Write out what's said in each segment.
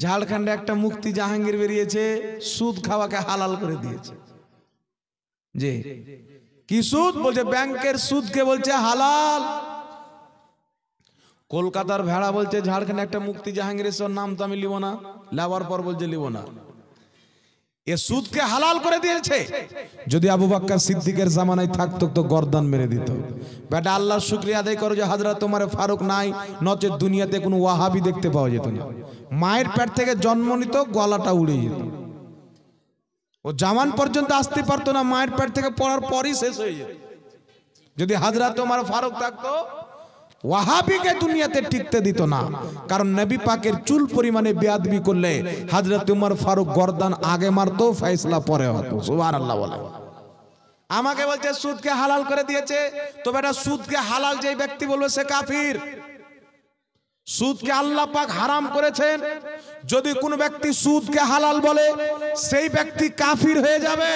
ঝাড়খণ্ডে একটা মুফতি জাহাঙ্গীর বেরিয়েছে, সুদ খাওয়াকে হালাল করে দিয়েছে। যে কি সুদ বলছে, ব্যাংকের সুদকে বলছে হালাল। কলকাতার ভেড়া বলছে ঝাড়খণ্ডে একটা মুফতি জাহাঙ্গীরের নাম তো আমি লিব না, লাবার পর বলছে লিব না। এ সুদকে হালাল করে দিয়েছে। যদি আবু বকর সিদ্দিকের জামানায় থাকতো তো গর্দান মেরে দিত। বেটা আল্লাহর শুকরিয়া আদায় করো যে হযরত ওমর ফারুক নাই, নচেত দুনিয়াতে কোনো ওয়াহাবি দেখতে পাওয়া যেত না। মায়ের পেট থেকে জন্ম নিত, গলাটা উড়ে যেত। ও জামান পর্যন্ত আসতে পারতো না, মায়ের পেট থেকে পড়ার পরই শেষ হয়ে যেত। যদি হযরত ওমর ফারুক থাকতো, ওয়াহাবিকে দুনিয়াতে টিকতে দিত না। কারণ নবী পাকের চুল পরিমাণে বেয়াদবি করলে হযরত ওমর ফারুক গর্দান আগে মারতো, ফয়সালা পরে হতো। সুবহানাল্লাহ বলে। আমাকে বলছে সুদকে হালাল করে দিয়েছে, তো বেটা সুদকে হালাল যেই ব্যক্তি বলবে সে কাফির। সুদকে আল্লাহ পাক হারাম করেছেন। যদি কোনো ব্যক্তি সুদকে হালাল বলে সেই ব্যক্তি কাফির হয়ে যাবে।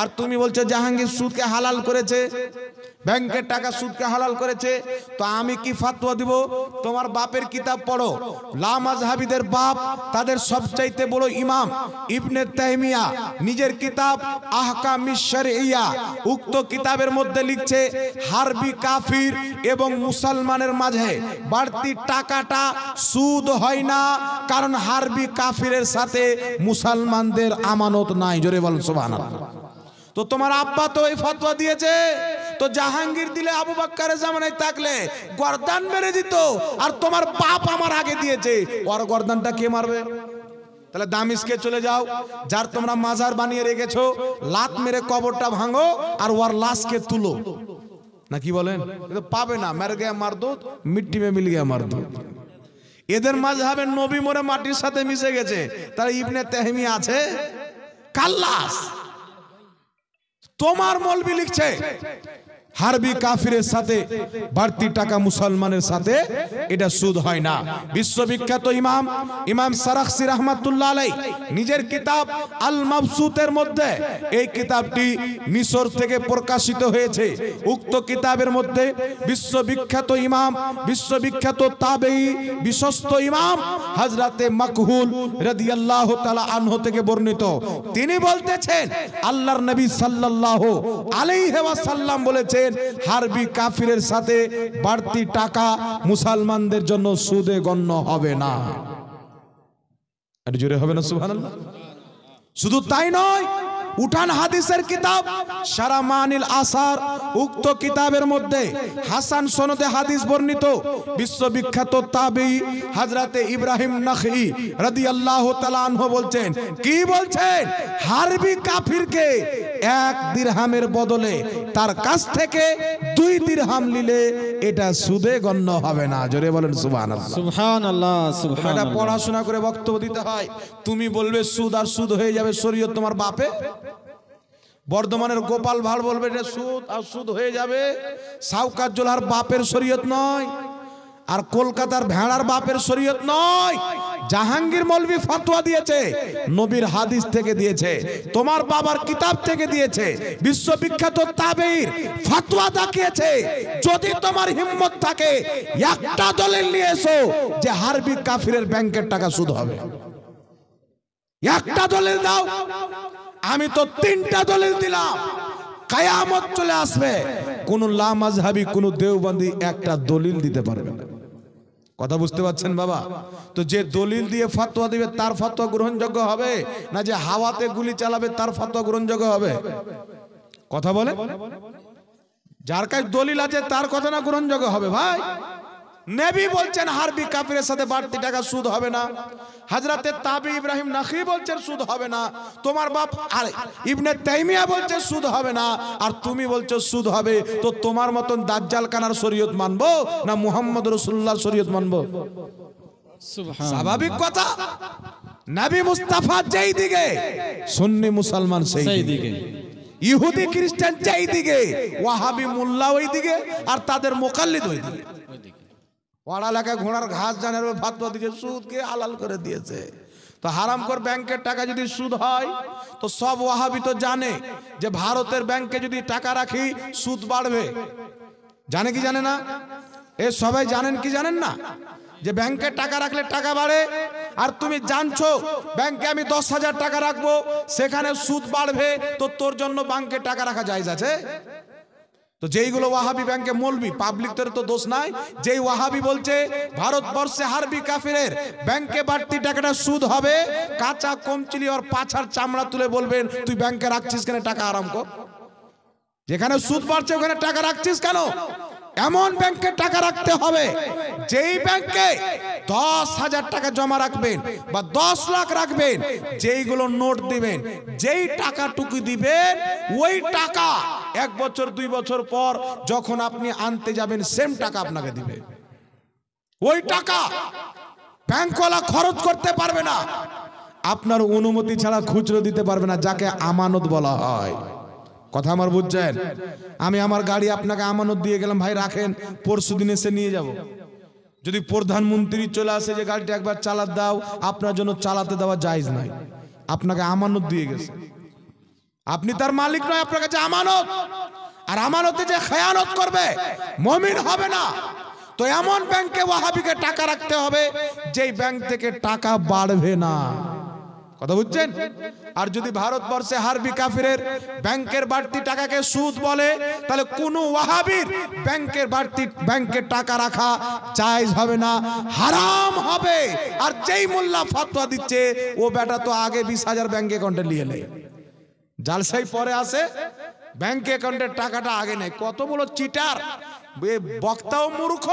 আর তুমি বলছো জাহাঙ্গীর সুদকে হালাল করেছে, ব্যাংকের টাকা সুদকে হালাল করেছে, তো আমি কি ফাতোয়া দিব? তোমার বাপের কিতাব পড়ো। লা মাযহাবিদের বাপ, তাদের সবচাইতে বড় ইমাম ইবনে তাইমিয়া নিজের কিতাব আহকামিশ শরঈয়া, উক্ত কিতাবের মধ্যে লিখছে হারবি কাফির এবং মুসলমানের মাঝে বাড়তি টাকাটা সুদ হয় না, কারণ হারবি কাফিরের সাথে মুসলমানদের আমানত নাই। জোরে বলেন সুবহানাল্লাহ। তো তোমার আব্বা তো এই ফতোয়া দিয়েছে, তো জাহাঙ্গীর দিলে আবু বকরের জামানায় থাকলে গর্দান মেরে দিত। আর তোমার বাপ আমার আগে দিয়েছে, ওর গর্দানটা কে মারবে? তাহলে দামিশকে চলে যাও, যার তোমরা মাজার বানিয়ে রেখেছো, লাত মেরে কবরটা ভাঙো আর ওর লাশকে তুলো। না কি বলেন? পাবে না, মেরে গিয়ে মার দো, মিট্টি মে মিল গিয়া মার দো। এদের মাযহাবে নবী মরে মাটির সাথে মিশে গেছে, তারা ইবনে তাইমিয়া আছে কাল্লাস। তোমার মৌলবি লিখছে হারবি কাফিরের সাথে বাড়তি টাকা মুসলমানের সাথে এটা সুদ হয় না। বিশ্ববিখ্যাত ইমাম সারাখসি রাহমাতুল্লাহ আলাইহি নিজের কিতাব আল মাবসুতের মধ্যে, এই কিতাবটি মিশর থেকে প্রকাশিত হয়েছে। উক্ত কিতাবের মধ্যে বিশ্ববিখ্যাত তাবেঈ বিশ্বস্ত ইমাম হযরতে মাকহুল রাদিয়াল্লাহু তাআলা আনহু থেকে বর্ণিত। তিনি বলতেছেন আল্লাহর নবী সাল্লাল্লাহু আলাইহি ওয়াসাল্লাম বলেছেন হারবি কাফিরের সাথে বাড়তি টাকা মুসলমানদের জন্য সুদে গণ্য হবে না। আর জোরে হবে না সুবহানাল্লাহ। শুধু তাই নয়, উঠান হাদিসের কিতাব শারামানিল আসার, উক্ত কিতাবের মধ্যে হাসান সনদে হাদিস বর্ণিত বিশ্ববিখ্যাত তাবেঈ হযরতে ইব্রাহিম নাখঈ রাদিয়াল্লাহু তাআলা আনহু বলছেন, কি বলছেন? হারবি কাফিরকে 1 দিরহামের বদলে তার কাছ থেকে 2 দিরহাম নিলে এটা সুদে গণ্য হবে না। জোরে বলেন সুবহানাল্লাহ। সুবহানাল্লাহ সুবহানাল্লাহ। এটা পড়াশোনা করে বক্তব্য দিতে হয়। তুমি বলবে সুদ আর সুদ হয়ে যাবে শরীয়ত তোমার বাপে। বর্ধমানের গোপাল ভাড় বলবে এটা সুদ আর সুদ হয়ে যাবে। শাওকাত জোলার বাপের শরীয়ত নয়, আর কলকাতার ভেড়ার বাপের শরীয়ত নয়। জাহাঙ্গীর মৌলভী ফতোয়া দিয়েছে, নবীর হাদিস থেকে দিয়েছে, তোমার বাবার কিতাব থেকে দিয়েছে, বিশ্ববিখ্যাত তাবেঈর ফতোয়া দেখিয়েছে। যদি তোমার হিম্মত থাকে একটা দলিল নিয়ে এসো যে হারবি কাফিরের ব্যাংকের টাকা সুদ হবে। একটা দলিল দাও। আমি তো 3টা দলিল দিলাম, কিয়ামত চলে আসবে কোন লা মাযহাবী কোন দেওবন্দি একটা দলিল দিতে পারবে না। কথা বুঝতে পারছেন বাবা? তো যে দলিল দিয়ে ফতোয়া দিবে তার ফতোয়া গ্রহণযোগ্য হবে না যে হাওয়াতে গুলি চালাবে তার ফতোয়া গ্রহণযোগ্য হবে? কথা বলে, যার কাছে দলিল আছে তার কথা না গ্রহণযোগ্য হবে ভাই। নবী বলছেন হারবি কাফিরের সাথে বাড়তি টাকা সুদ হবে না। হযরতে তাবেঈ ইব্রাহিম নাখঈ বলছেন সুদ হবে না। তোমার বাপ ইবনে তাইমিয়া বলছে সুদ হবে না, আর তুমি বলছো সুদ হবে। তো তোমার মতন দাজ্জাল কানার শরীয়ত মানবো না মুহাম্মদ রাসূলুল্লাহর শরীয়ত মানবো? স্বাভাবিক কথা। নবী মুস্তাফা যেই দিকে, সুন্নি মুসলমান সেই দিকে, ইহুদি খ্রিস্টান যেই দিকে, ওয়াহাবি মোল্লা ওই দিকে, আর তাদের মুকাল্লিদ ওই দিকে। পড়ালেখা ঘোড়ার ঘাস জানার ফতোয়া দিকে সুদকে হালাল করে দিয়েছে। তো হারামখোর ব্যাংকের টাকা যদি সুদ হয়, তো সব ওয়াহাবি তো জানে যে ভারতের ব্যাংকে যদি টাকা রাখি সুদ বাড়বে। জানে কি জানে না? এ সবাই জানেন কি জানেন না? যে ব্যাংকে টাকা রাখলে টাকা বাড়ে, আর তুমি জানছো ব্যাংকে আমি 10,000 টাকা রাখবো, সেখানে সুদ বাড়বে, তো তোর জন্য ব্যাংকে টাকা রাখা জায়েজ আছে? তো যেইগুলো ওয়াহাবি ব্যাংকে মৌলবি, পাবলিকদের তো দোষ নাই। যেই ওয়াহাবি বলছে ভারতবর্ষে হারবি কাফিরের ব্যাংকে বাড়তি টাকাটা সুদ হবে, কাঁচা কমচিলি আর পাছার চামড়া তুলে বলবেন তুই ব্যাংকে রাখছিস কেন টাকা, আরাম কর। যেখানে সুদ বাড়ছে ওখানে টাকা রাখছিস কেন? এমন ব্যাংকে টাকা রাখতে হবে যেই ব্যাংকে 10,000 টাকা জমা রাখবেন বা 10 লাখ রাখবেন, যেইগুলো নোট দিবেন, যেই টাকাটুকু দিবেন ওই টাকা 1 বছর 2 বছর পর যখন আপনি আনতে যাবেন সেম টাকা আপনাকে দিবে। ওই টাকা ব্যাংকওয়ালা খরচ করতে পারবে না, আপনার অনুমতি ছাড়া খুচরো দিতে পারবে না, যাকে আমানত বলা হয়। কথা আমার বুঝছেন? আমি আমার গাড়ি আপনাকে আমানত দিয়ে গেলাম, ভাই রাখেন, পরশু দিন এসে নিয়ে যাব। যদি প্রধানমন্ত্রী চলে আসে যে গাড়িটা একবার চালাত দাও, আপনার জন্য চালাতে দেওয়া জায়েজ নাই, আপনাকে আমানত দিয়ে গেছে, আপনি তার মালিক নয়, আপনার কাছে আমানত। আর আমানতে যে খেয়ানত করবে মুমিন হবে না। তো এমন ব্যাংকে ওয়াহাবিকে টাকা রাখতে হবে যেই ব্যাংক থেকে টাকা বাড়বে না। কথা বুঝছেন? আর যদি ভারতবর্ষে হারবি কাফিরের ব্যাংকের বাড়তি টাকাকে সুদ বলে, তাহলে কোন ওয়াহাবির ব্যাংকে টাকা রাখা জায়েজ হবে না, হারাম হবে। আর যেই মোল্লা ফতোয়া দিচ্ছে ও বেটা তো আগে 20,000 ব্যাংক অ্যাকাউন্টে নিয়ে নেয়, জালসাই পরে আসে, ব্যাংক অ্যাকাউন্টের টাকাটা আগে নেয়। কত বড় চিটার! বক্তাও মূর্খ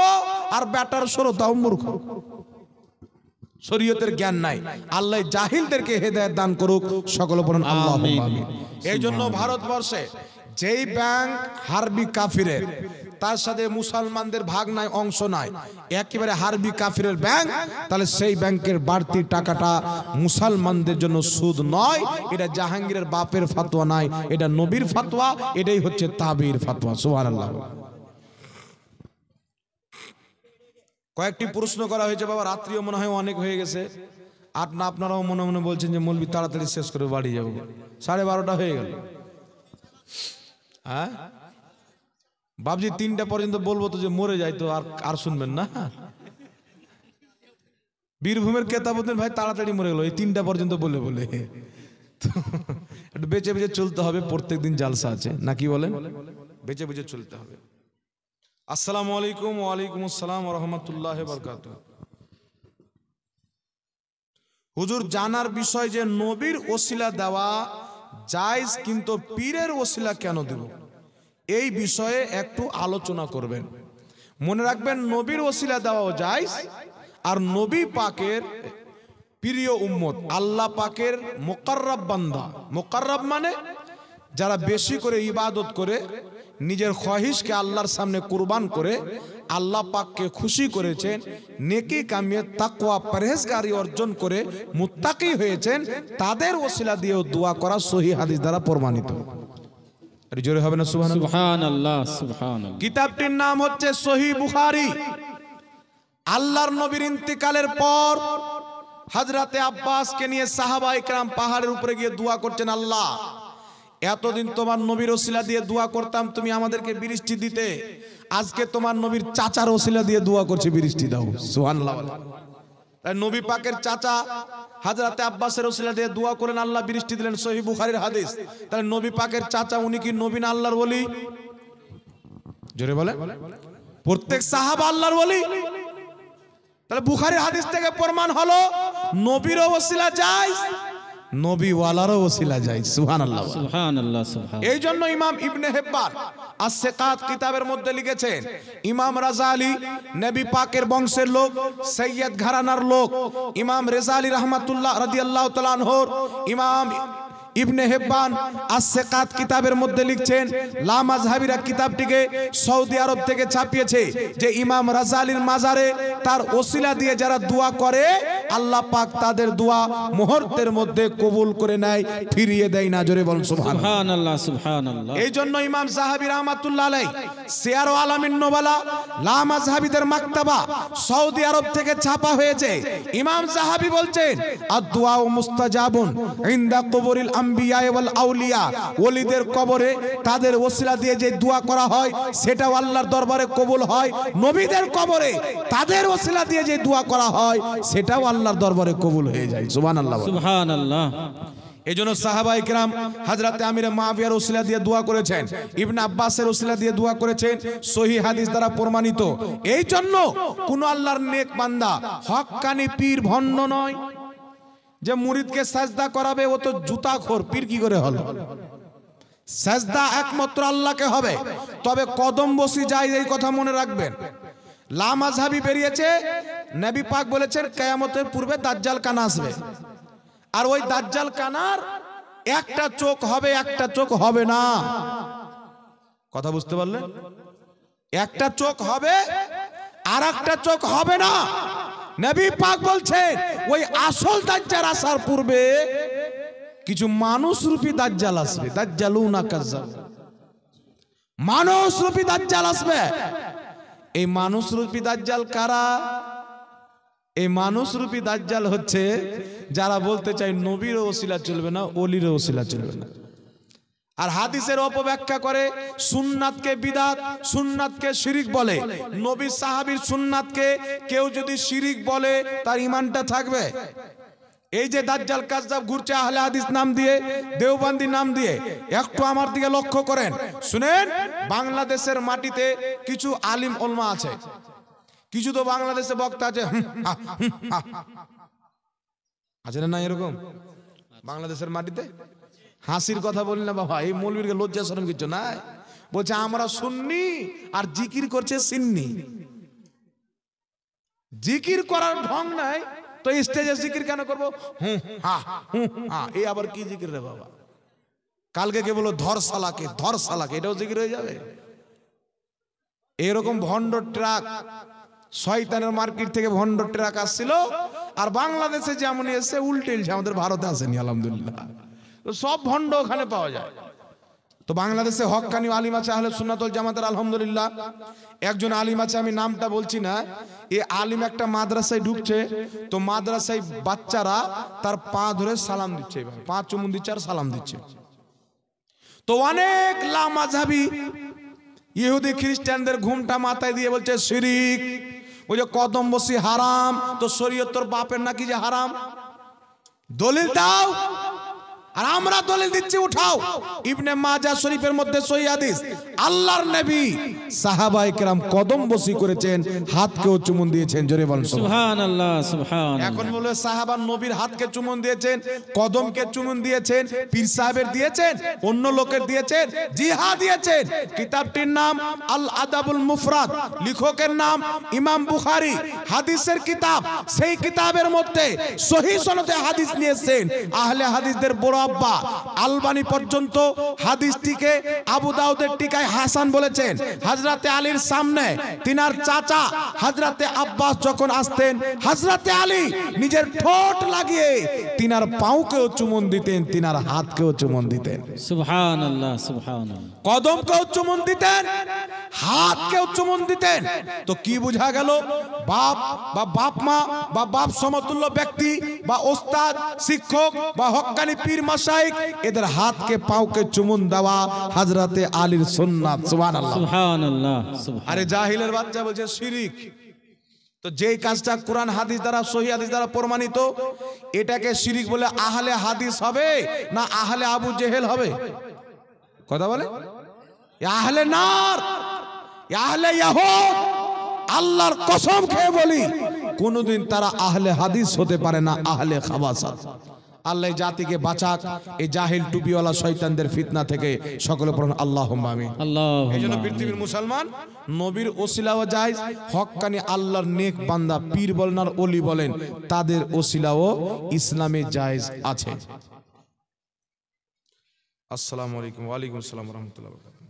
আর ব্যাটার শ্রোতাও মূর্খ, শরীয়তের জ্ঞান নাই। আল্লাহ জাহিলদেরকে হেদায়েত দান করুক, সকলে বলেন আল্লাহুম্মা আমিন। এই জন্য ভারতবর্ষে যেই ব্যাংক হারবি কাফিরের, তার সাথে মুসলমানদের ভাগ নাই, অংশ নাই, একেবারে হারবি কাফিরের ব্যাংক, তাহলে সেই ব্যাংকের বাড়তি টাকাটা মুসলমানদের জন্য সুদ নয়। এটা জাহাঙ্গীরের বাপের ফতোয়া নাই, এটা নবীর ফতোয়া, এটাই হচ্ছে তাবির ফতোয়া। সুবহানাল্লাহ। কয়েকটি প্রশ্ন করা হয়েছে বাবা, রাত্রিও মনে হয় অনেক হয়ে গেছে, আর না আপনারাও মনে মনে বলছেন যে মৌলবি তাড়াতাড়ি শেষ করে বাড়ি যাবো, 12:30 হয়ে গেল। হ্যাঁ বাবজি, 3টা পর্যন্ত বলবো তো যে মরে যায়, তো আর শুনবেন না। বীরভূমের কেতাবুদ্দিন ভাই তাড়াতাড়ি মরে গেল এই 3টা পর্যন্ত বলে বলে। একটু বেঁচে বেঁচে চলতে হবে, প্রত্যেকদিন জালসা আছে না, কি বলেন? বেঁচে বেঁচে চলতে হবে। আসসালামু আলাইকুম। ওয়ালাইকুম আসসালাম ওয়া রাহমাতুল্লাহি ওয়া বারাকাতুহু। হুজুর, জানার বিষয় যে নবীর ওসিলা দেওয়া জায়েজ, কিন্তু পীরের ওসিলা কেন দেব, এই বিষয়ে একটু আলোচনা করবেন। মনে রাখবেন, নবীর ওসিলা দেওয়াও জায়েজ, আর নবী পাকের প্রিয় উম্মত, আল্লাহ পাকের মুকাররাব বান্দা, মুকাররাব মানে যারা বেশি করে ইবাদত করে, নিজের খহিশকে আল্লাহর সামনে কুরবান করে আল্লাহ পাককে খুশি করেছেন, নেকি কামিয়ে তাকওয়া পরহেজগারি অর্জন করে মুত্তাকি হয়েছেন, তাদের ওসিলা দিয়েও দোয়া করা সহিহ হাদিস দ্বারা প্রমাণিত। আরে জোরে হবে না সুবহানাল্লাহ? সুবহানাল্লাহ, সুবহানাল্লাহ। কিতাবটির নাম হচ্ছে সহিহ বুখারী। আল্লাহর নবীর ইন্তিকালের পর হযরতে আব্বাসকে নিয়ে সাহাবায়ে কেরাম পাহাড়ের উপরে গিয়ে দোয়া করছেন, আল্লাহ এতদিন তোমার নবীর ওসিলা দিয়ে দোয়া করতাম, তুমি আমাদেরকে বৃষ্টি দিতে, আজকে তোমার নবীর চাচার ওসিলা দিয়ে দোয়া করছি, বৃষ্টি দাও। সুবহানাল্লাহ। তাই নবী পাকের চাচা হযরতে আব্বাসের ওসিলা দিয়ে দোয়া করেন, আল্লাহ বৃষ্টি দিলেন, সহিহ বুখারীর হাদিস। তাহলে নবী পাকের চাচা উনি কি নবী না আল্লাহর ওলি? জোরে বলে। প্রত্যেক সাহাবা আল্লাহর ওলি। তাহলে বুখারীর হাদিস থেকে প্রমাণ হলো নবীর ওসিলা জায়েজ, নবী ওয়ালারও ওসিলা যায়। সুবহানাল্লাহ, সুবহানাল্লাহ, সুবহানাল্লাহ। এই জন্য ইমাম ইবনে হিব্বান আস-সিকাত কিতাবের মধ্যে লিখেছেন, ইমাম রাজালি নবী পাকের বংশের লোক, সৈয়দ ঘরানার লোক। ইমাম রেজালি রাহমাতুল্লাহ রাদিয়াল্লাহু তাআলা আনহুর ইমাম ইবনে হিব্বান আস-সিকাত কিতাবের মধ্যে লিখছেন, লা মাযহাবিরা কিতাবটিকে সৌদি আরব থেকে ছাপিয়েছে, যে ইমাম রাজালির মাজারে তার ওসিলা দিয়ে যারা দোয়া করে আল্লাহ পাক তাদের দোয়া মুহূর্তের মধ্যে কবুল করে নেয়, ফিরিয়ে দেয় না। জোরে বলুন সুবহানাল্লাহ, সুবহানাল্লাহ। এই জন্য ইমাম যাহাবী রাহমাতুল্লাহ আলাইহি সিয়ার আলামিন নুবালা, লা মাযহাবিদের মাকতাবা সৌদি আরব থেকে ছাপা হয়েছে। ইমাম যাহাবী বলছেন, আদ-দুআ মুস্তাজাবুন ইনদা কুবুরিল আম্বিয়া ওয়াল আউলিয়া, ওলিদের কবরে তাদের ওসিলা দিয়ে যে দোয়া করা হয় সেটাও আল্লাহর দরবারে কবুল হয়। নবীদের কবরে তাদের ওসিলা দিয়ে যে দোয়া করা হয় সেটাও আল্লাহর দরবারে কবুল হয়ে যায়। সুবহানাল্লাহ। সুবহানাল্লাহ। এজন্য সাহাবায়ে কেরাম হযরতে আমির মুআবিয়ার ওসিলা দিয়ে দোয়া করেছেন, ইবনে আব্বাসের ওসিলা দিয়ে দোয়া করেছেন, সহিহ হাদিস দ্বারা প্রমাণিত। এই জন্য কোন আল্লাহর নেক বান্দা হক্কানি পীর ভণ্ড নয় যে মুরিদকে সাজদা করাবে, ও তো জুতাখোর। পীর কি করে হলো? সাজদা একমাত্র আল্লাহকে হবে। তবে কদম বসি যায়, এই কথা মনে রাখবেন। লামাযহাবি বেরিয়েছে, নবী পাক বলেছেন কিয়ামতের পূর্বে দাজ্জাল কানা আসবে, আর ওই দাজ্জাল কানার একটা চোখ হবে, একটা চোখ হবে না। কথা বুঝতে পারলেন? একটা চোখ হবে আর একটা চোখ হবে না। নবী পাক বলছেন ওই আসল দাজ্জাল আসার পূর্বে কিছু মানুষ রূপী দাজ্জাল আসবে। দাজ্জালুনা কাজ্জাব, মানুষ রূপী দাজ্জাল আসবে। এই মানুষ রূপী দাজ্জাল কারা? এই মানুষ রূপী দাজ্জাল হচ্ছে যারা বলতে চায় নবীর ওসিলা চলবে না, ওলির ওসিলা চলবে না, আর হাদিসের অপব্যাখ্যা করে, সুন্নাতকে বিদআত, সুন্নাতকে শিরিক বলে। নবী সাহাবীর সুন্নাতকে কেউ যদি শিরিক বলে তার ঈমানটা থাকবে? এই যে দাজ্জাল কাজ্জাব ঘুরছে আহলে হাদিস নাম দিয়ে, দেওবন্দি নাম দিয়ে, একটু আমার দিকে লক্ষ্য করেন, শুনেন। বাংলাদেশের মাটিতে কিছু আলিম ওলমা আছে, কিছু তো বাংলাদেশে বক্তা আছে আছে না এরকম? বাংলাদেশের মাটিতে হাসির কথা বলি না বাবা, এই মৌলবীর লজ্জা শরম কিছু নাই। বলছে আমরা সুন্নি আর জিকির করছে সিন্নি। জিকির করার ঢং নাই তো স্টেজে জিকির কেন করবো? এই আবার কি জিকির রে বাবা? কালকে কে বলো ধর সালাকে, ধর সালাকে, এটাও জিকির হয়ে যাবে? এরকম ভণ্ড ট্রাক শয়তানের মার্কেট থেকে ভণ্ড ট্রাক আসছিল, আর বাংলাদেশে যেমন এসে উল্টে আমাদের ভারতে আসেনি আলহামদুলিল্লাহ। তো সব ভণ্ড ওখানে পাওয়া যায়। তো বাংলাদেশে হক্কানি আলিম আছে আহলে সুন্নাত ওয়াল জামাতের আলহামদুলিল্লাহ। একজন আলিম আছে, আমি নামটা বলছি না, এই আলিম একটা মাদ্রাসায় ঢুকছে, তো মাদ্রাসায় বাচ্চারা তার পা ধরে সালাম দিচ্ছে, পা চুমুন দিচ্ছে আর সালাম দিচ্ছে। তো অনেক লামাযহাবী ইহুদি খ্রিস্টানদের ঘুমটা মাথায় দিয়ে বলছে শিরিক, ওই যে কদম বসি হারাম, তো শরীয়ত তোর বাপের নাকি যে হারাম? দলিল দাও। আর আমরা দলিল দিচ্ছি, উঠাও। ইবনে মাজাহ শরীফের মধ্যে সহিহ হাদিস, আল্লাহর নবী সাহাবায়ে কেরাম কদম বসি করেছেন, হাতকেও চুমুন দিয়েছেন। জোরে বলেন সুবহানাল্লাহ। সুবহানাল্লাহ। এখন বলে সাহাবা নবীর হাতকে চুমুন দিয়েছেন, কদমকে চুমুন দিয়েছেন, পীর সাহেবের দিয়েছেন, অন্য লোকের দিয়েছেন, জিহাদ দিয়েছেন। কিতাবটির নাম আল আদাবুল মুফরাদ, লেখকের নাম ইমাম বুখারী, হাদিসের কিতাব। সেই কিতাবের মধ্যে সহিহ সনদে হাদিস নিয়েছেন আহলে হাদিসদের বড় আব্বা আলবানী পর্যন্ত হাদিসটিকে আবু দাউদের টিকায় হাসান বলেছেন। হযরতে আলীর সামনে তিনার চাচা হযরতে আব্বাস যখন আসতেন, হযরতে আলী নিজের ঠোঁট লাগিয়ে তিনার পাউকেও চুমন দিতেন, তিনার হাতকেও চুমন দিতেন। সুবহানাল্লাহ। সুবহানাল্লাহ। কদমকেও চুমন দিতেন, হাতকেও চুমন দিতেন। তো কি বোঝা গেল? বাপ বা বাপ মা বা বাপ সমতুল্য ব্যক্তি বা ওস্তাদ, শিক্ষক বা হক্কানি পীর মাশায়েখ, এদের হাতকে পাউকে চুমন দেওয়া হযরতে আলীর সুন্নাত। সুবহানাল্লাহ। সুবহানাল্লাহ। আরে জাহিলের বাচ্চা বলছে শিরিক। তো যেই কাজটা কোরআন হাদিস দ্বারা সহিহ হাদিস দ্বারা প্রমাণিত, এটাকে শিরিক বলে আহলে হাদিস হবে না আহলে আবু জেহেল হবে? কথা বলে আহলে নার, আহলে ইয়াহুদ। আল্লাহর কসম খেয়ে বলি, কোনদিন তারা আহলে হাদিস হতে পারে না, আহলে খাবাসাত। আল্লাহ জাতিকে বাঁচাক এই জাহিল টুপিওয়ালা শয়তানদের ফিতনা থেকে। সকলে পড়ুন আল্লাহুম্মা আমিন। এইজন্য পৃথিবীর মুসলমান নবীর ওসিলাও জায়েজ, হক্কানি আল্লাহর নেক বান্দা পীর বলেন আর ওলি বলেন, তাদের ওসিলাও ইসলামে জায়েজ আছে। আসসালামু আলাইকুম। ওয়া আলাইকুম আসসালাম ওয়া রাহমাতুল্লাহি ওয়া বারাকাতুহু।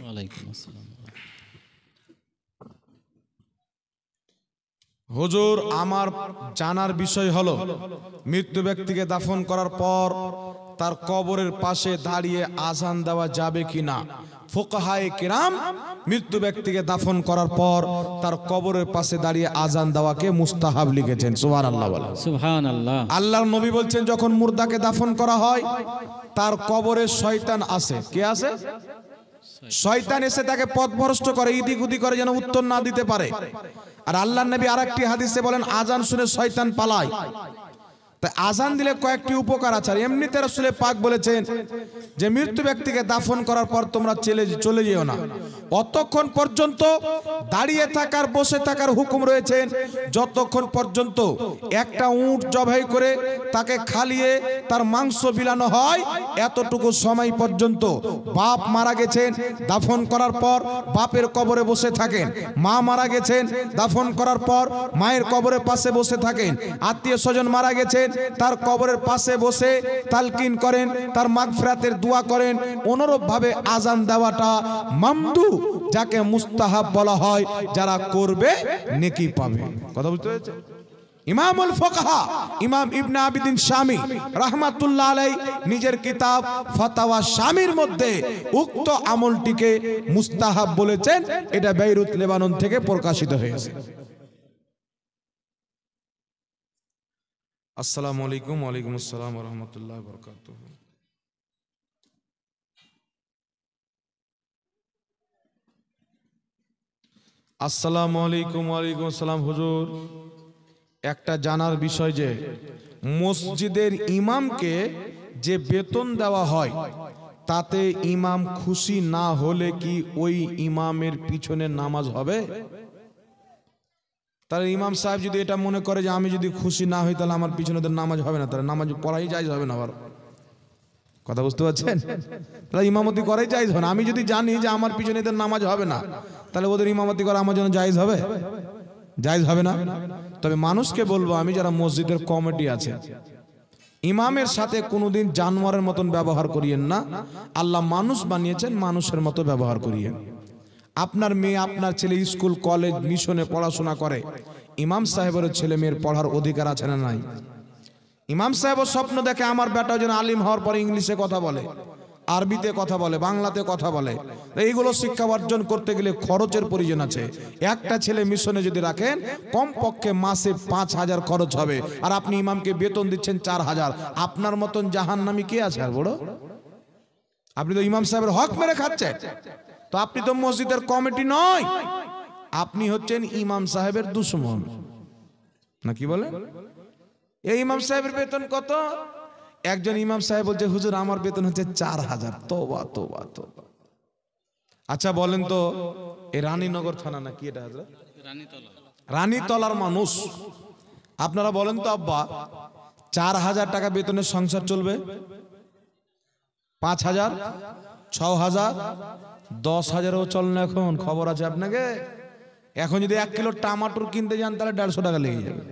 ওয়া আলাইকুম আসসালাম। হুজুর, আমার জানার বিষয় হলো মৃত্যু ব্যক্তিকে দাফন করার পর তার কবরের পাশে দাঁড়িয়ে আজান দেওয়া যাবে কিনা? ফুকাহায়ে কিরাম মৃত্যু ব্যক্তিকে দাফন করার পর তার কবরের পাশে দাঁড়িয়ে আজান দেওয়াকে মুস্তাহাব লিখেছেন। সুবহানাল্লাহ বলেন। সুবহানাল্লাহ। আল্লাহর নবী বলছেন যখন মুর্দাকে দাফন করা হয় তার কবরে শয়তান আসে। কে আসে? শয়তান এসে তাকে পথভ্রষ্ট করে, ইদিক উদিক করে, যেন উত্তর না দিতে পারে। আর আল্লাহর নবী আরেকটি হাদিসে বলেন আজান শুনে শয়তান পালায়। তাই আজান দিলে কয়েকটি উপকার আছে। এমনিতে রাসূল পাক বলেছেন যে মৃত্যু ব্যক্তিকে দাফন করার পর তোমরা চলে যেও না, অতক্ষণ পর্যন্ত দাঁড়িয়ে থাকার বসে থাকার হুকুম রয়েছে যতক্ষণ পর্যন্ত একটা উট জবাই করে তাকে খালিয়ে তার মাংস বিলানো হয়, এতটুকু সময় পর্যন্ত। বাপ মারা গেছেন, দাফন করার পর বাপের কবরে বসে থাকেন। মা মারা গেছেন, দাফন করার পর মায়ের কবরের পাশে বসে থাকেন। আত্মীয় স্বজন মারা গেছেন, তার কবরের পাশে বসে তালকিন করেন, তার মাগফিরাতের দোয়া করেন। অনুরূপ ভাবে আজান দেওয়াটা মামদু, যাকে মুস্তাহাব বলা হয়, যারা করবে নেকি পাবে। কথা বুঝতে পেরেছেন? ইমামুল ফুকাহা ইমাম ইবনে আবিদিন শামী রাহমাতুল্লাহ আলাইহি নিজের কিতাব ফাতাওয়া শামীর মধ্যে উক্ত আমলটিকে মুস্তাহাব বলেছেন। এটা বেইরুত লেবানন থেকে প্রকাশিত হয়েছে। আসসালামু আলাইকুম। ওয়ালাইকুম আসসালাম ওয়া রাহমাতুল্লাহি ওয়া বারাকাতুহু। আসসালামু আলাইকুম। ওয়ালাইকুম আসসালাম। হুজুর, একটা জানার বিষয় যে মসজিদের ইমামকে যে বেতন দেওয়া হয় তাতে ইমাম খুশি না হলে কি ওই ইমামের পিছনে নামাজ হবে? তাহলে ইমাম সাহেব যদি এটা মনে করে যে আমি যদি খুশি না হই তাহলে আমার পিছনে নামাজ হবে না, তাহলে নামাজ পড়াই জায়েজ হবে না। আবার কথা বুঝতে পারছেন? তাহলে ইমামতি করাই জায়েজ হবে না। আমি যদি জানি যে আমার পিছনে এদের নামাজ হবে না, তাহলে ওদের ইমামতি করা আমার জন্য জায়েজ হবে? জায়েজ হবে না। তবে মানুষকে বলবো, আমি যারা মসজিদের কমিটি আছে, ইমামের সাথে কোনোদিন জানোয়ারের মতন ব্যবহার করিয়েন না। আল্লাহ মানুষ বানিয়েছেন, মানুষের মতো ব্যবহার করিয়েন। আপনার মেয়ে, আপনার ছেলে স্কুল কলেজ মিশনে পড়াশোনা করে, ইমাম সাহেবের ছেলে মেয়ের পড়ার অধিকার আছে না নাই? ইমাম সাহেবও স্বপ্ন দেখে আমার বেটা যেন আলিম হওয়ার পরে ইংলিশে কথা বলে, আরবিতে কথা বলে, বাংলাতে কথা বলে। এইগুলো শিক্ষা অর্জন করতে গেলে খরচের প্রয়োজন আছে। একটা ছেলে মিশনে যদি রাখেন কমপক্ষে মাসে 5,000 খরচ হবে, আর আপনি ইমামকে বেতন দিচ্ছেন 4,000। আপনার মতন জাহান্নামী কে আছে আর বড়? আপনি তো ইমাম সাহেবের হক মেরে খাচ্ছেন। তো আপনি তো মসজিদের কমিটি নয়, আপনি হচ্ছেন ইমাম সাহেবের দুশমন। না কি বলে? এই ইমাম সাহেবের বেতন কত? একজন ইমাম সাহেব বলছে হুজুর আমার বেতন হচ্ছে 4,000। তোবা তোবা তোবা। আচ্ছা বলেন তো, এই রানীনগর থানা না কি এটা? রানীতলার মানুষ, আপনারা বলেন তো আব্বা, 4,000 টাকা বেতনের সংসার চলবে? 5,000, 6,000, 10,000ও চল না। এখন খবর আছে আপনাকে, এখন যদি 1 কিলো টমাটোর কিনতে যান তাহলে 150 টাকা লেগে যাবে।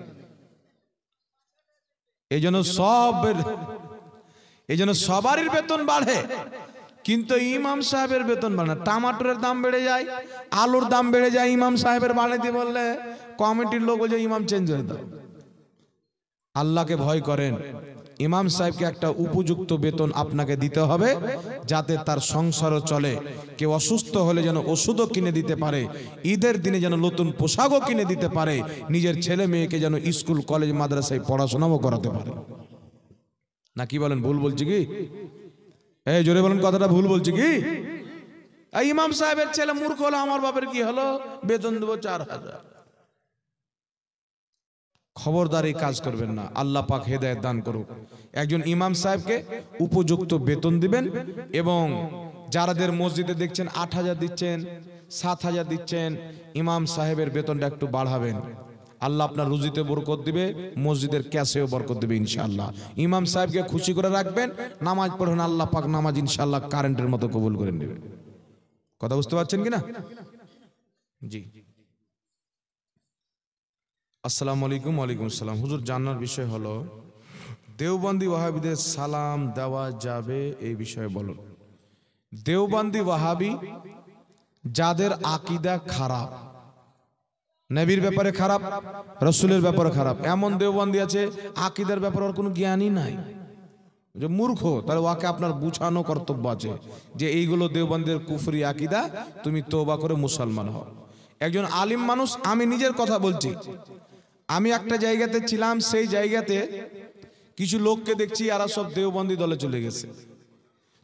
এই জন্য সবারই বেতন বাড়ে, কিন্তু ইমাম সাহেবের বেতন বাড়ে না। টমাটোরের দাম বেড়ে যায়, আলুর দাম বেড়ে যায়, ইমাম সাহেবের বাড়াইতে বললে কমিটির লোক বলছে ইমাম চেঞ্জ হয়ে দাও। আল্লাহকে ভয় করেন। ইমাম সাহেবকে একটা উপযুক্ত বেতন আপনাকে দিতে হবে, যাতে তার সংসারও চলে। কেউ অসুস্থ হলে যেন ওষুধও কিনে দিতে পারে, ঈদের দিনে যেন নতুন পোশাকও কিনে দিতে পারে, নিজের ছেলে মেয়েকে যেন স্কুল কলেজ মাদ্রাসায় পড়াশোনাও করাতে পারে। না কি বলেন? ভুল বলছি কি? এই জোরে বলেন কথাটা ভুল বলছি কি? এই ইমাম সাহেবের ছেলে মূর্খ হলো, আমার বাপের কি হলো, বেতন দেবো 4,000। খবরদারি কাজ করবেন না। আল্লাহ পাক হেদায়েত দান করুক। একজন ইমাম সাহেবকে উপযুক্ত বেতন দিবেন, এবং যারাদের মসজিদে দেখছেন 8,000 দিচ্ছেন, 7,000 দিচ্ছেন, ইমাম সাহেবের বেতনটা একটু বাড়াবেন। আল্লাহ আপনার রুজিতে বরকত দিবে, মসজিদের ক্যাশেও বরকত দিবে ইনশাআল্লাহ। ইমাম সাহেবকে খুশি করে রাখবেন, নামাজ পড়বেন, আল্লাহ পাক নামাজ ইনশাআল্লাহ কারেন্টের মতো কবুল করে নেবে। কথা বুঝতে পারছেন কিনা? জি। আসসালামু আলাইকুম। ওয়ালাইকুম আসসালাম। হুজুর, জানার বিষয় হলো দেওবন্দি ওয়াহাবিদের সালাম দেওয়া যাবে, এই বিষয়ে বলুন। দেওবন্দি ওয়াহাবি যাদের আকীদা খারাপ, নবীর ব্যাপারে খারাপ, রাসূলের ব্যাপারে খারাপ, এমন দেওবন্দি আছে আকীদার ব্যাপারে ওর কোনো জ্ঞানই নাই। যে মূর্খ, তাহলে ওকে আপনার বুঝানো কর্তব্য আছে যে এইগুলো দেওবন্দের কুফরি আকীদা, তুমি তওবা করে মুসলমান হও। একজন আলিম মানুষ, আমি নিজের কথা বলছি, আমি একটা জায়গাতে ছিলাম, সেই জায়গাতে কিছু লোককে দেখছি এরা সব দেওবন্দি দলে চলে গেছে।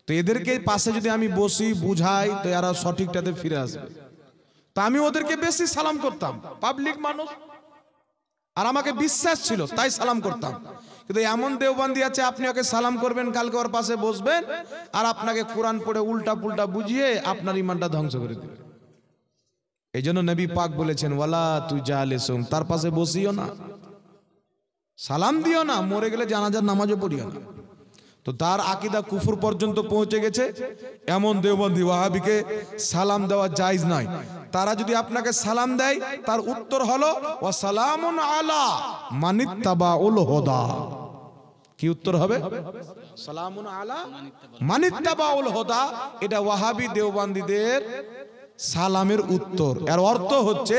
তো এদেরকে পাশে যদি আমি বসি বুঝাই তো এরা সঠিকটাতে ফিরে আসবে। তো আমি ওদেরকে বেশি সালাম করতাম, পাবলিক মানুষ, আর আমাকে বিশ্বাস ছিল তাই সালাম করতাম। কিন্তু এমন দেওবন্দি আছে, আপনি ওকে সালাম করবেন, কালকে ওর পাশে বসবেন আর আপনাকে কোরআন পড়ে উল্টা পুল্টা বুঝিয়ে আপনার ইমানটা ধ্বংস করে দেবে। এই জন্য নবী পাক বলেছেন ওয়ালা তুজালিসুম, তার পাশে বসিও না, সালাম দিও না, মরে গেলে জানাজার নামাজও পড়িও না। তো তার আকীদা কুফর পর্যন্ত পৌঁছে গেছে। এমন দেওবন্দি ওয়াহাবিকে সালাম দেওয়া জায়েজ নয়। তারা যদি আপনাকে সালাম দেয় তার উত্তর হলো ওয়া সালামুন আলা মানিত্তাবাউল হুদা। কি উত্তর হবে? সালামুন আলা মানিত্তাবাউল হুদা। এটা ওয়াহাবি দেওবন্দিদের সালামের উত্তর। এর অর্থ হচ্ছে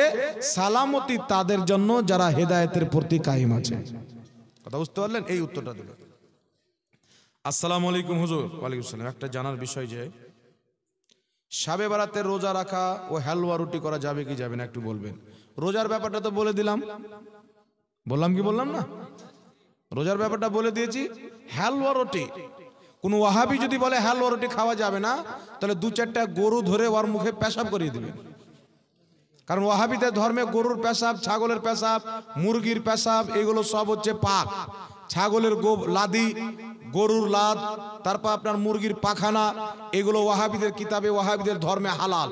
সালামতি তাদের জন্য যারা হেদায়েতের প্রতি কায়েম আছে। কথা বুঝতে পারলেন? এই উত্তরটা দিল। আসসালামু আলাইকুম হুজুর। ওয়ালাইকুম আসসালাম। একটা জানার বিষয় যে শাবে বারাতে রোজা রাখা ও হালুয়া রুটি করা যাবে কি যাবে না একটু বলবেন। রোজার ব্যাপারটা তো বলে দিলাম, বললাম কি বললাম না? রোজার ব্যাপারটা বলে দিয়েছি। হালুয়া রুটি, কোন ওয়াহাবি যদি বলে হালুয়া রুটি খাওয়া যাবে না, তাহলে দু চারটা গরু ধরে ওর মুখে পেশাব করিয়ে দিবেন। কারণ ওয়াহাবিদের ধর্মে গরুর পেশাব, ছাগলের পেশাব, মুরগির পেশাব এগুলো সব হচ্ছে পাক। ছাগলের লাদি, গরুর লাদ, তারপর আপনার মুরগির পাখানা, এগুলো ওয়াহাবিদের কিতাবে, ওয়াহাবিদের ধর্মে হালাল।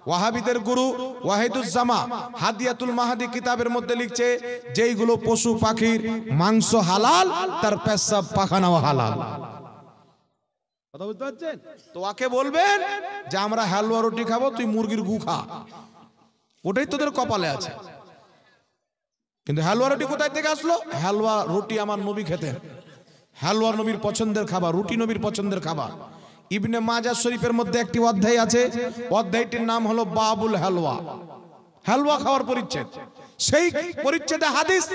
ওয়াহাবিদের গুরু ওয়াহিদুজ্জামা হাদিয়াতুল মাহাদি কিতাবের মধ্যে লিখছে যেইগুলো পশু পাখির মাংস হালাল, তার পেশাব পাখানাও হালাল। কথা বুঝতে পারছেন? তো ওকে বলবেন যে আমরা হালুয়া রুটি খাবো, তুই মুরগির গু খা, ওটাই তোদের কপালে আছে। কিন্তু হালুয়া রুটি কোথায় থেকে আসলো? হালুয়া রুটি আমার নবী খেতেন। হালুয়া নবীর পছন্দের খাবার, রুটি নবীর পছন্দের খাবার। ইবনে মাজাহ শরীফের মধ্যে একটি অধ্যায় আছে, অধ্যায়টির নাম হলো বাবুল হালুয়া, হালুয়া খাওয়ার পরিচ্ছেদ। সেই পরিচ্ছেদে হাদিস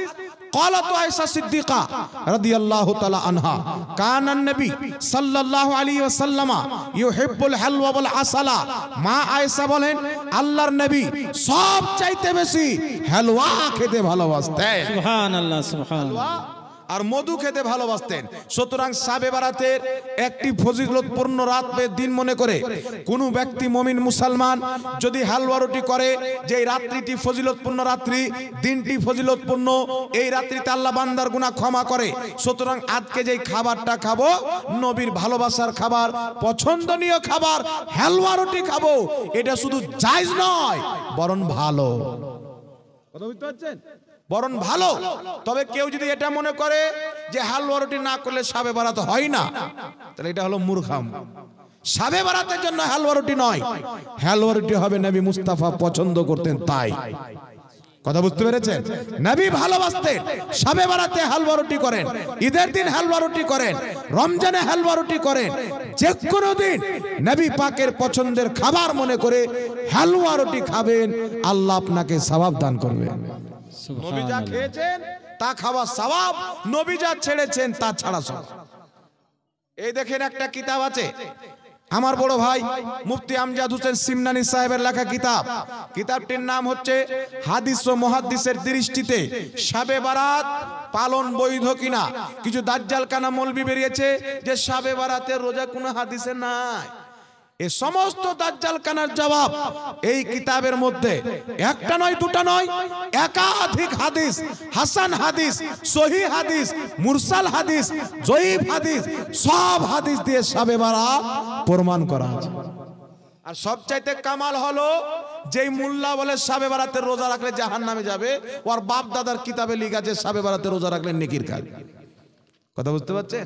قالت عائشة الصديقة رضي الله تعالى عنها كان النبي صلى الله عليه وسلم يحب الحلوى والعسل। মা আয়েশা বলেন আল্লাহর নবী সব চাইতে বেশি হালুয়া খেতে ভালোবাসতেন। সুবহানাল্লাহ, সুবহানাল্লাহ। আর মধু খেতে ভালোবাসতেন। সুতরাং শাবে বারাতের একটি ফজিলতপূর্ণ রাত দিন মনে করে কোন ব্যক্তি মুমিন মুসলমান যদি হালুয়া রুটি করে, যে এই রাত্রিটি ফজিলতপূর্ণ রাত্রি, দিনটি ফজিলতপূর্ণ, এই রাত্রিতে আল্লাহ বান্দার গুনাহ ক্ষমা করে। সুতরাং আজকে যেই খাবারটা খাবো নবীর ভালোবাসার খাবার, পছন্দনীয় খাবার হালুয়া রুটি খাবো, এটা শুধু জায়েজ নয় বরং ভালো। কথা বুঝতে পারছেন? বরং ভালো। তবে কেউ যদি এটা মনে করে যে হালুয়া রুটি না করলে শাবে বারাত হয় না, তাহলে এটা হলো মূর্খাম। শাবে বারাতের জন্য হালুয়া রুটি নয়, হালুয়া রুটি হবে নবী মুস্তাফা পছন্দ করতেন তাই। কথা বুঝতে পেরেছেন? নবী ভালোবাসতেন, শাবে বারাতে হালুয়া রুটি করেন, ঈদের দিন হালুয়া রুটি করেন, রমজানে হালুয়া রুটি করেন, যে কোনো দিন নবী পাকের পছন্দের খাবার মনে করে হালুয়া রুটি খাবেন, আল্লাহ আপনাকে সওয়াব দান করবেন। নবী যা খেয়েছেন তা খাওয়া সওয়াব, নবী যা ছেড়েছেন তা ছাড়া সওয়াব। এই দেখেন একটা কিতাব আছে আমার বড় ভাই মুফতি আমজাদ হোসেন সিমনানি সাহেবের লেখা কিতাব। কিতাবটির নাম হচ্ছে হাদিস ও মুহাদ্দিসের দৃষ্টিতে শাবে বারাত পালন বৈধ কিনা। কিছু দাজ্জাল কানা মৌলবি বেরিয়েছে যে শাবে বারাতের রোজা কোনো হাদিসে নাই। এই সমস্ত দাজ্জাল কানার জবাব এই কিতাবের মধ্যে একটা নয়, দুটা নয়, একাধিক হাদিস, হাসান হাদিস, সহিহ হাদিস, মুরসাল হাদিস, জয়ীফ হাদিস, সব হাদিস দিয়ে শাবে বারাত প্রমাণ করা আছে। আর সবচাইতে কামাল হলো যেই মোল্লা বলে শাবে বারাতের রোজা রাখলে জাহান্নামে যাবে, ওর বাপ দাদার কিতাবে লেখা আছে শাবে বারাতের রোজা রাখলে নেকির কাজ। কথা বুঝতে পারছেন?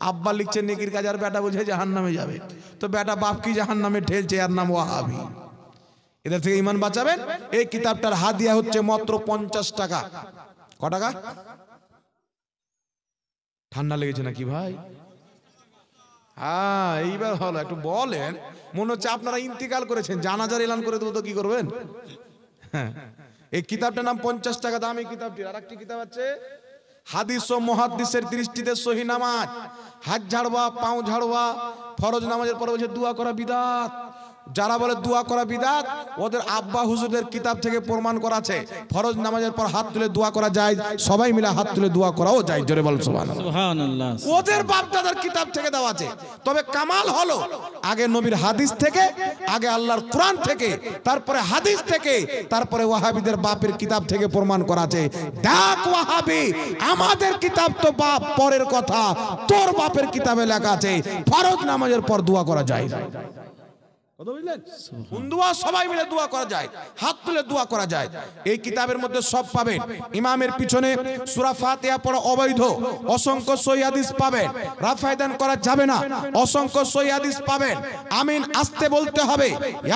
আব্বা লিখছে নেকির কাজ আর বেটা বলছে জাহান্নামে যাবে। তো বেটা বাপ কি জাহান্নামে ঠেলছে, আর নাম ওয়াহাবি। এদের থেকে ঈমান বাঁচাবেন। এই কিতাবটার হাদিয়া হচ্ছে মাত্র 50 টাকা। ক টাকা? ঠান্ডা লেগেছে নাকি ভাই? হ্যাঁ, এইবার হলো। একটু বলেন, মনে হচ্ছে আপনারা ইন্তিকাল করেছেন, জানাজার এলান করে দেবো তো কি করবেন? হ্যাঁ, এই কিতাবটার নাম 50 টাকা দাম। এই কিতাবটির আর একটি কিতাব আছে হাদিস ও মুহাদ্দিসের দৃষ্টিতে সহিহ নামাজ। হাত ঝাড়বা, পাও ঝাড়বা, ফরজ নামাজের পরে বলছে দোয়া করা বিদআত। যারা বলে দোয়া করা বিদআত, ওদের আব্বা হুজুরদের কিতাব থেকে প্রমাণ করা আছে ফরজ নামাজের পর হাত তুলে দোয়া করা যায়, সবাই মিলে হাত তুলে দোয়া করাও যায়। জোরে বল সুবহানাল্লাহ। সুবহানাল্লাহ। ওদের বাপ দাদার কিতাব থেকে দেওয়া আছে। তবে কামাল হলো আগে নবীর হাদিস থেকে, আগে আল্লাহর কোরআন থেকে, তারপরে হাদিস থেকে, তারপরে ওয়াহাবিদের বাপের কিতাব থেকে প্রমাণ করা আছে। দেখ ওয়াহাবি, আমাদের কিতাব তো বাপ পরের কথা, তোর বাপের কিতাবে লেখা আছে ফরজ নামাজের পর দোয়া করা যায়। কথা বুঝলেন? দোয়া সবাই মিলে দোয়া করা যায়, হাত তুলে দোয়া করা যায়। এই কিতাবের মধ্যে সব পাবেন। ইমামের পিছনে সূরা ফাতিহা পড়া অবৈধ, অসংখ্য সহিহ হাদিস পাবেন। রাফায়দান করা যাবে না, অসংখ্য সহিহ হাদিস পাবেন। আমিন আসতে বলতে হবে,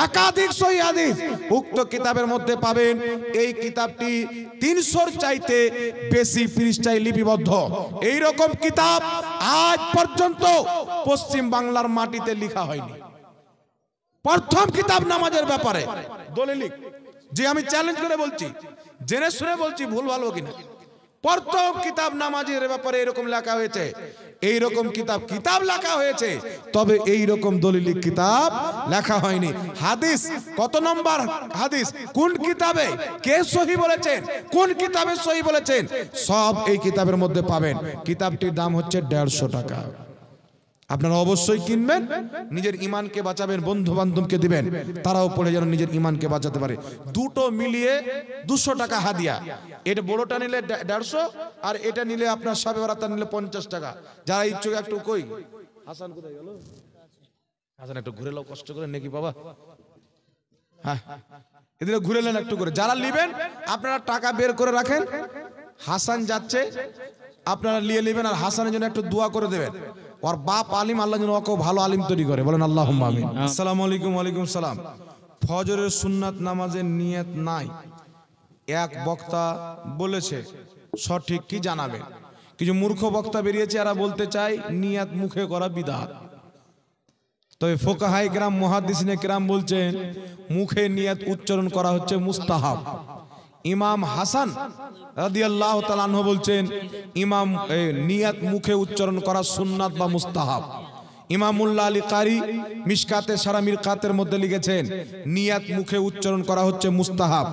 একাধিক সহিহ হাদিস উক্ত কিতাবের মধ্যে পাবেন। এই কিতাবটি 300-র চাইতে বেশি পৃষ্ঠায় লিপিবদ্ধ। এই রকম কিতাব আজ পর্যন্ত পশ্চিম বাংলার মাটিতে লেখা হয়নি। প্রথম কিতাব নামাজের ব্যাপারে দলিল, যে আমি চ্যালেঞ্জ করে বলছি, জেনে শুনে বলছি, ভুল ভালো কিনা, প্রথম কিতাব নামাজের ব্যাপারে এরকম লেখা হয়েছে। এইরকম কিতাব লেখা হয়েছে, তবে এইরকম দলিল কিতাব লেখা হয়নি। হাদিস কত নম্বর হাদিস, কোন কিতাবে কে সহি বলেছেন, কোন কিতাবে সহি বলেছেন, সব এই কিতাবের মধ্যে পাবেন। কিতাবটির দাম হচ্ছে 150 টাকা। আপনারা অবশ্যই কিনবেন, নিজের ঈমানকে বাঁচাবেন, বন্ধু বান্ধবকে দিবেন, তারাও পড়ে যেন নিজের ঈমানকে বাঁচাতে পারে। দুটো মিলিয়ে 200 টাকা হাদিয়া। এটা বড়টা নিলে 150, আর এটা নিলে আপনার শবে বরাত নিলে 50 টাকা। যারা ইচ্ছুক একটু কই হাসান কোথায় গেল? হাসান একটু ঘুরে নাও কষ্ট করে নাকি বাবা। হ্যাঁ, এদিকে ঘুরে নেন একটু করে। যারা নেবেন আপনারা টাকা বের করে রাখেন, হাসান যাচ্ছে, আপনারা নিয়ে নেবেন। আর হাসানের জন্য একটু দোয়া করে দেবেন। ওর বাপ আলিম, আল্লাহ যেন ওকে ভালো আলিম তৈরি করে, বলেন আল্লাহুম্মা আমিন। আসসালামু আলাইকুম। ওয়ালাইকুম সালাম। ফজরের সুন্নাত নামাজের নিয়ত নাই, এক বক্তা বলেছে, সঠিক কি জানাবেন? কিছু মূর্খ বক্তা বেরিয়েছে, এরা বলতে চায় নিয়ত মুখে করা বিদআত। তবে ফুকাহায়ে কেরাম, মুহাদ্দিসিনে কেরাম বলছেন মুখে নিয়ত উচ্চারণ করা হচ্ছে মুস্তাহাব। ইমাম হাসান রাদিয়াল্লাহু তাআলা আনহু বলছেন নিয়ত মুখে উচ্চারণ করা সুন্নাত বা মুস্তাহাব। ইমামুল্লাহ আলী কারি মিশকাতে সারা মিরকাতের মধ্যে লিখেছেন নিয়ত মুখে উচ্চারণ করা হচ্ছে মুস্তাহাব,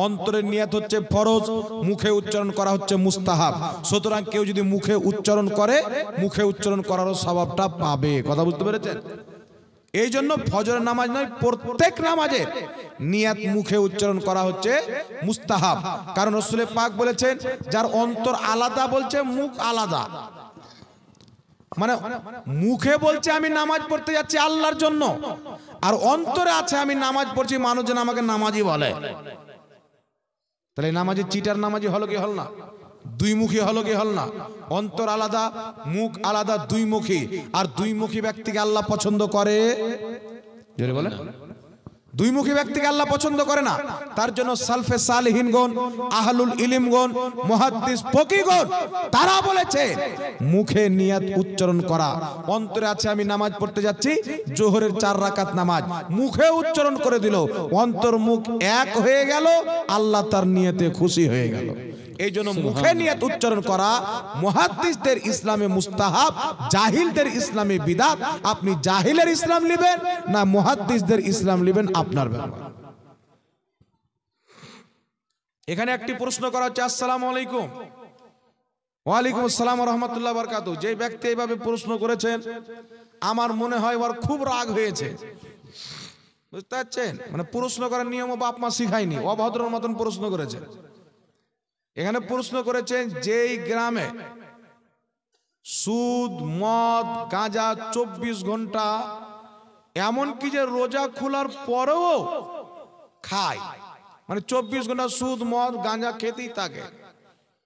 অন্তরের নিয়ত হচ্ছে ফরজ, মুখে উচ্চারণ করা হচ্ছে মুস্তাহাব। সুতরাং কেউ যদি মুখে উচ্চারণ করে, মুখে উচ্চারণ করারও সওয়াবটা পাবে। কথা বুঝতে পেরেছেন? এই জন্য ফজরের নামাজ নয়, প্রত্যেক নামাজের নিয়ত মুখে উচ্চারণ করা হচ্ছে মুস্তাহাব। কারণ রাসূল পাক বলেছেন যার অন্তর আলাদা বলছে মুখ আলাদা, মানে মুখে বলছে আমি নামাজ পড়তে যাচ্ছি আল্লাহর জন্য, আর অন্তরে আছে আমি নামাজ পড়ছি মানুষ যেন আমাকে নামাজি বলে। তাহলে নামাজি চিটার নামাজি হলো কি হল না? দুইমুখী হলো কি হল না? অন্তর আলাদা, মুখ আলাদা, দুইমুখী। আর দুইমুখী ব্যক্তিকে আল্লাহ পছন্দ করে, জোরে বলে, দুইমুখী ব্যক্তিকে আল্লাহ পছন্দ করে না। তার জন্য সালফে সালেহিনগণ, আহলুল ইলমগণ, মুহাদ্দিস ফকিহগণ তারা বলেছে মুখে নিয়ত উচ্চারণ করা। অন্তরে আছে আমি নামাজ পড়তে যাচ্ছি, জোহরের 4 রাকাত নামাজ, মুখে উচ্চারণ করে দিল, অন্তর মুখ এক হয়ে গেল, আল্লাহ তার নিয়তে খুশি হয়ে গেল। এই জন্য মুখে নিয়ত উচ্চারণ করা মুহাদ্দিসদের ইসলামে মুস্তাহাব, জাহিলদের ইসলামে বিদআত। আপনি জাহিলের ইসলাম নেবেন না মুহাদ্দিসদের ইসলাম নেবেন, আপনার ব্যাপার। এখানে একটি প্রশ্ন করা হচ্ছে, আসসালামু আলাইকুম। ওয়ালাইকুম আসসালাম ওয়া রাহমাতুল্লাহি ওয়া বারাকাতুহু। যে ব্যক্তি এইভাবে প্রশ্ন করেছেন আমার মনে হয় ওর খুব রাগ হয়েছে, বুঝতে পারছেন? মানে প্রশ্ন করার নিয়মও বাপ মা শিখায়নি, অভদ্রের মতন প্রশ্ন করেছে। এখানে প্রশ্ন করেছেন যেই গ্রামে সুদ, মদ, গাঁজা 24 ঘন্টা, এমন কি যে রোজা খোলার পরেও খায়, মানে 24 ঘন্টা সুদ, মদ, গাঁজা খেতেই থাকে।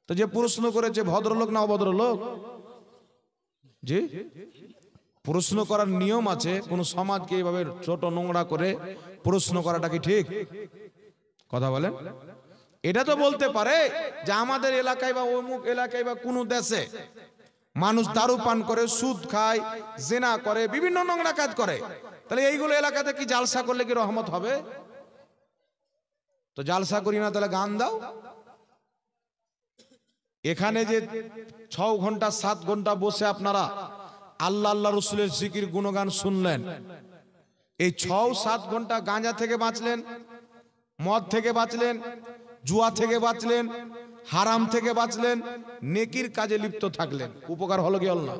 তো যে প্রশ্ন করেছে ভদ্রলোক না অভদ্রলোক? জি, প্রশ্ন করার নিয়ম আছে। কোন সমাজকে এইভাবে ছোট নোংরা করে প্রশ্ন করাটা কি ঠিক? কথা বলেন। এটা তো বলতে পারে যে আমাদের এলাকায় বা অমুক এলাকায় বা কোন দেশে মানুষ দারু পান করে, সুদ খায়, জিনা করে, বিভিন্ন নোংরা কাজ করে, তাহলে এইগুলো এলাকাতে কি জালসা করলে কি রহমত হবে? তো জালসা করি না, তাহলে গান দাও। এখানে যে 6 ঘন্টা 7 ঘন্টা বসে আপনারা আল্লাহ আল্লাহ রসুলের জিকির গুণগান শুনলেন, এই 6-7 ঘন্টা গাঁজা থেকে বাঁচলেন, মদ থেকে বাঁচলেন, জুয়া থেকে বাঁচলেন, হারাম থেকে বাঁচলেন, নেকির কাজে লিপ্ত থাকলেন, উপকার হলো কি হলো না?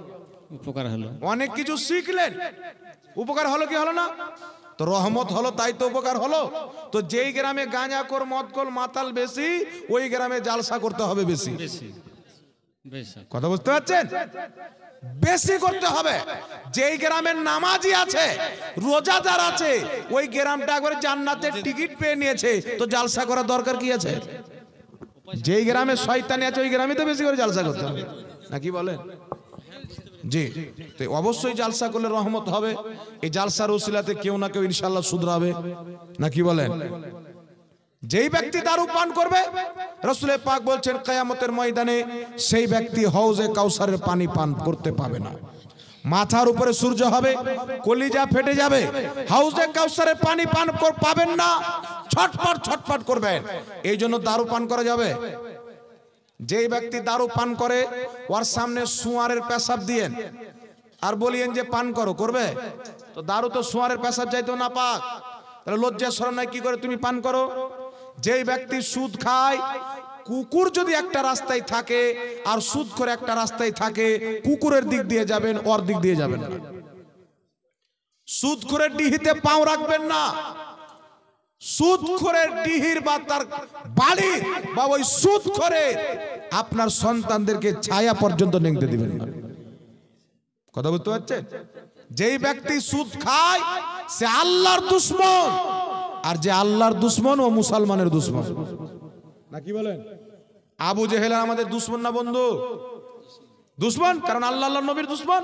উপকার হলো। অনেক কিছু শিখলেন, উপকার হলো কি হলো না? তো রহমত হলো, তাই তো উপকার হলো। তো যেই গ্রামে গাঁজাখোর মদখোর মাতাল বেশি, ওই গ্রামে জালসা করতে হবে বেশি। কথা বুঝতে পারছেন? বেশি করতে হবে। যেই গ্রামের নামাজি আছে, রোজাদার আছে, ওই গ্রামটা একবারে জান্নাতের টিকিট পেয়ে নিয়েছে, তো জালসা করার দরকার কি আছে? যেই গ্রামে শয়তানি আছে, ওই গ্রামে তো বেশি করে জালসা করতে হবে, নাকি বলেন? জি, তো অবশ্যই জালসা করলে রহমত হবে। এই জালসার ওসিলাতে কেউ না কেউ ইনশাআল্লাহ শুধরাবে, নাকি বলেন? যেই ব্যক্তি দারু পান করবে, রাসূল পাক বলছেন কিয়ামতের ময়দানে সেই ব্যক্তি হাউজে কাউসারের পানি পান করতে পাবে না। মাথার উপরে সূর্য হবে, কলিজা ফেটে যাবে, হাউজে কাউসারের পানি পান পাবেন না, ছটফট ছটফট করবেন। এই জন্য দারু পান করা যাবে? যেই ব্যক্তি দারু পান করে, ওর সামনে সুয়ারের পেশাব দিয়েন আর বলিয়েন যে পান করো, করবে? তো দারু তো সুয়ারের পেশাব চাইতো না পাক, তাহলে লজ্জা শরম নাই, কি করে তুমি পান করো? যেই ব্যক্তি সুদ খায়, কুকুর যদি একটা রাস্তায় থাকে আর সুদ করে একটা রাস্তায় থাকে, কুকুরের দিক দিয়ে যাবেন, ওর দিক দিয়ে যাবেন না। সুদ করে ডিহিতে পাও রাখবেন না, সুদ করে ডিহির বা তার বাড়ির বা ওই সুদ করে আপনার সন্তানদেরকে ছায়া পর্যন্ত নিংতে দিবেন না। কথা বুঝতে পারছেন? যেই ব্যক্তি সুদ খায় সে আল্লাহর দুশমন, আর যে আল্লাহর দুশমন ও মুসলমানের দুশমন, নাকি বলেন? আবু জেহেল আমাদের দুশমন না বন্ধু? দুশমন, কারণ আল্লাহ আল্লাহ নবীর দুশমন।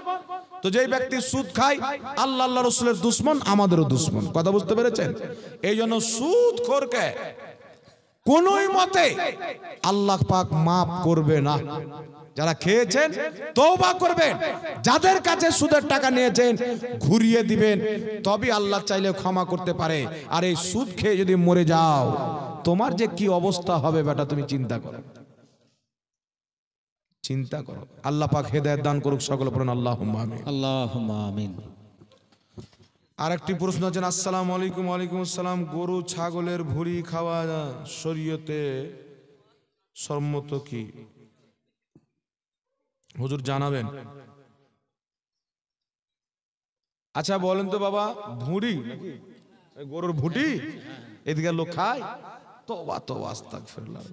তো যেই ব্যক্তি সুদ খায়, আল্লাহ আল্লাহ রসুলের দুশমন, আমাদেরও দুশমন। কথা বুঝতে পেরেছেন? এই জন্য সুদখোরকে কোনোই মতে আল্লাহ পাক মাফ করবে না। যারা খেয়েছেন তওবা করবেন, যাদের কাছে সুদের টাকা নিয়েছেন ঘুরিয়ে দিবেন, তবে আল্লাহ চাইলে ক্ষমা করতে পারে। আর এই সুদ খেয়ে যদি মরে যাও, তোমার যে কি অবস্থা হবে বেটা, তুমি চিন্তা করো, চিন্তা করো। আল্লাহ পাক হেদায়েত দান করুক, সকলে পড়ুন আল্লাহুম্মা আমিন। আল্লাহুম্মা আমিন। আরেকটি প্রশ্ন আছেন, আসসালামু আলাইকুম। ওয়ালাইকুম আসসালাম। গরু ছাগলের ভুঁড়ি খাওয়া শরীয়তে সম্মত কি? হুজুর জানাবেন। আচ্ছা বলেন তো বাবা, ভুঁড়ি গরুর ভুঁড়ি এদিকে লোক খায়? তওবা তওবা আস্তাগফিরুল্লাহ।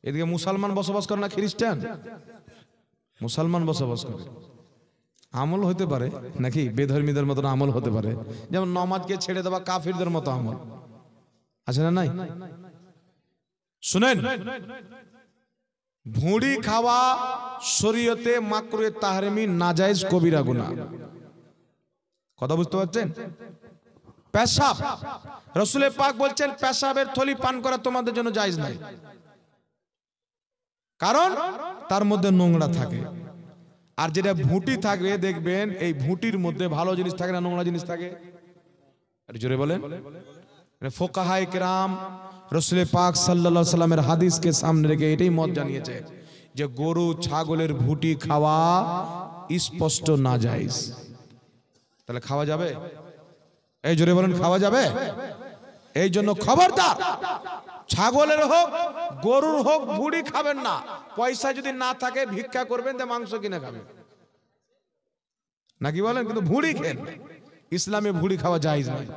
এদিকে মুসলমান বসবাস করে না খ্রিস্টান? মুসলমান বসবাস করে। আমল হতে পারে নাকি বেধর্মীদের মতন আমল হতে পারে, যেমন নামাজকে ছেড়ে দেওয়া কাফিরদের মতো আমল আছে না? নাই? শুনেন, ভুঁড়ি খাওয়া শরীয়তে মাকরুহে তাহরিমি, নাজায়েজ কবিরা গুনাহ। কথা বুঝতে পারছেন? পেশাব, রাসূল পাক বলছেন পেশাবের থলি পান করা তোমাদের জন্য জায়েজ নাই, কারণ তার মধ্যে নোংরা থাকে। আর যেটা ভুঁটি থাকবে দেখবেন, এই ভুঁটির মধ্যে ভালো জিনিস থাকে না নোংরা জিনিস থাকে? আর জোরে বলেন। ফুকাহায়ে কেরাম রাসূল পাক সাল্লাল্লাহু আলাইহি সাল্লামের হাদিসকে সামনে রেখে এটাই মত জানিয়েছে যে গরু ছাগলের ভুঁটি খাওয়া স্পষ্ট নাজায়েজ। তাহলে খাওয়া যাবে? এই জোরে বলেন, খাওয়া যাবে? এই জন্য খবরদার, ছাগলের হোক গরুর হোক ভুঁড়ি খাবেন না। পয়সা যদি না থাকে ভিক্ষা করবেন, তে মাংস কিনে খাবেন, নাকি বলেন? কিন্তু ভুঁড়ি খেন, ইসলামে ভুঁড়ি খাওয়া জায়েজ নয়।